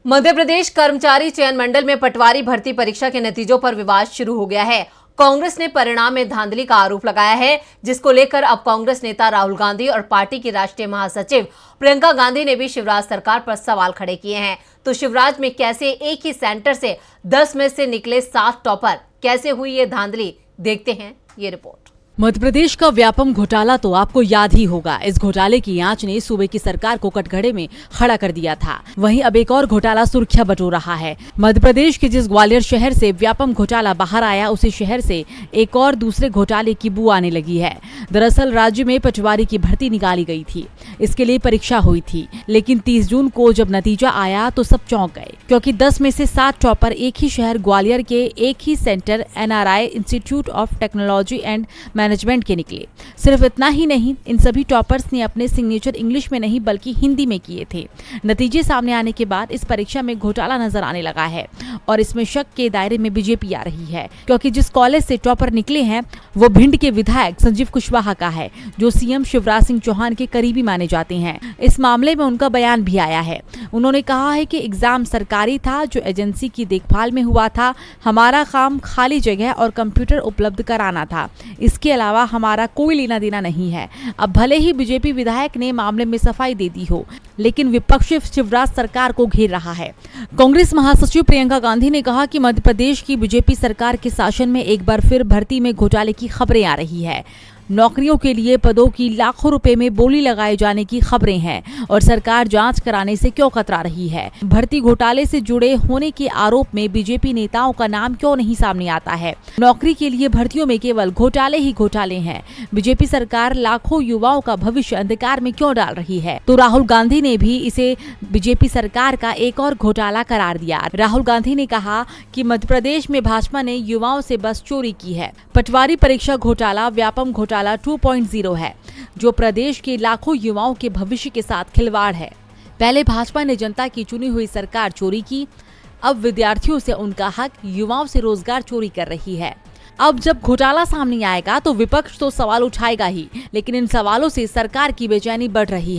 मध्य प्रदेश कर्मचारी चयन मंडल में पटवारी भर्ती परीक्षा के नतीजों पर विवाद शुरू हो गया है। कांग्रेस ने परिणाम में धांधली का आरोप लगाया है, जिसको लेकर अब कांग्रेस नेता राहुल गांधी और पार्टी की राष्ट्रीय महासचिव प्रियंका गांधी ने भी शिवराज सरकार पर सवाल खड़े किए हैं। तो शिवराज में कैसे एक ही सेंटर से 10 में से निकले 7 टॉपर, कैसे हुई ये धांधली, देखते हैं ये रिपोर्ट। मध्य प्रदेश का व्यापम घोटाला तो आपको याद ही होगा। इस घोटाले की आंच ने सूबे की सरकार को कटघरे में खड़ा कर दिया था। वहीं अब एक और घोटाला सुर्खियां बटोर रहा है। मध्य प्रदेश के जिस ग्वालियर शहर से व्यापम घोटाला बाहर आया, उसी शहर से एक और दूसरे घोटाले की बू आने लगी है। दरअसल राज्य में पटवारी की भर्ती निकाली गई थी। इसके लिए परीक्षा हुई थी, लेकिन 30 जून को जब नतीजा आया तो सब चौंक गए, क्योंकि 10 में से 7 टॉपर एक ही शहर ग्वालियर के एक ही center NRI institute of technology and management के निकले। सिर्फ इतना ही नहीं, इन सभी टॉपर्स ने अपने सिग्नेचर इंग्लिश में नहीं बल्कि हिंदी में किए थे। नतीजे सामने आने के बाद इस परीक्षा में घोटाला नजर आने लगा है और इसमें शक के दायरे में बीजेपी आ रही है, क्योंकि जिस कॉलेज से टॉपर निकले हैं वो भिंड के विधायक संजीव कुशवाहा का है, जो सीएम शिवराज सिंह चौहान के करीबी माने जाते हैं। इस मामले में उनका बयान भी आया है। उन्होंने कहा है कि एग्जाम सरकारी था, जो एजेंसी की देखभाल में हुआ था। हमारा काम खाली जगह और कंप्यूटर उपलब्ध कराना था, इसके अलावा हमारा कोई लेना देना नहीं है। अब भले ही बीजेपी विधायक ने मामले में सफाई दे दी हो, लेकिन विपक्ष शिवराज सरकार को घेर रहा है। कांग्रेस महासचिव प्रियंका गांधी ने कहा कि मध्य प्रदेश की बीजेपी सरकार के शासन में एक बार फिर भर्ती में घोटाले की खबरें आ रही है। नौकरियों के लिए पदों की लाखों रुपए में बोली लगाए जाने की खबरें हैं और सरकार जांच कराने से क्यों कतरा रही है। भर्ती घोटाले से जुड़े होने के आरोप में बीजेपी नेताओं का नाम क्यों नहीं सामने आता है। नौकरी के लिए भर्तियों में केवल घोटाले ही घोटाले हैं। बीजेपी सरकार लाखों युवाओं का भविष्य अंधकार में क्यों डाल रही है। तो राहुल गांधी ने भी इसे बीजेपी सरकार का एक और घोटाला करार दिया। राहुल गांधी ने कहा कि मध्य प्रदेश में भाजपा ने युवाओं से बस चोरी की है। पटवारी परीक्षा घोटाला व्यापम घोटाला 2.0 है, जो प्रदेश के लाखों युवाओं के भविष्य के साथ खिलवाड़ है। पहले भाजपा ने जनता की चुनी हुई सरकार चोरी की, अब विद्यार्थियों से उनका हक, युवाओं से रोजगार चोरी कर रही है। अब जब घोटाला सामने आएगा तो विपक्ष तो सवाल उठाएगा ही, लेकिन इन सवालों से सरकार की बेचैनी बढ़ रही है।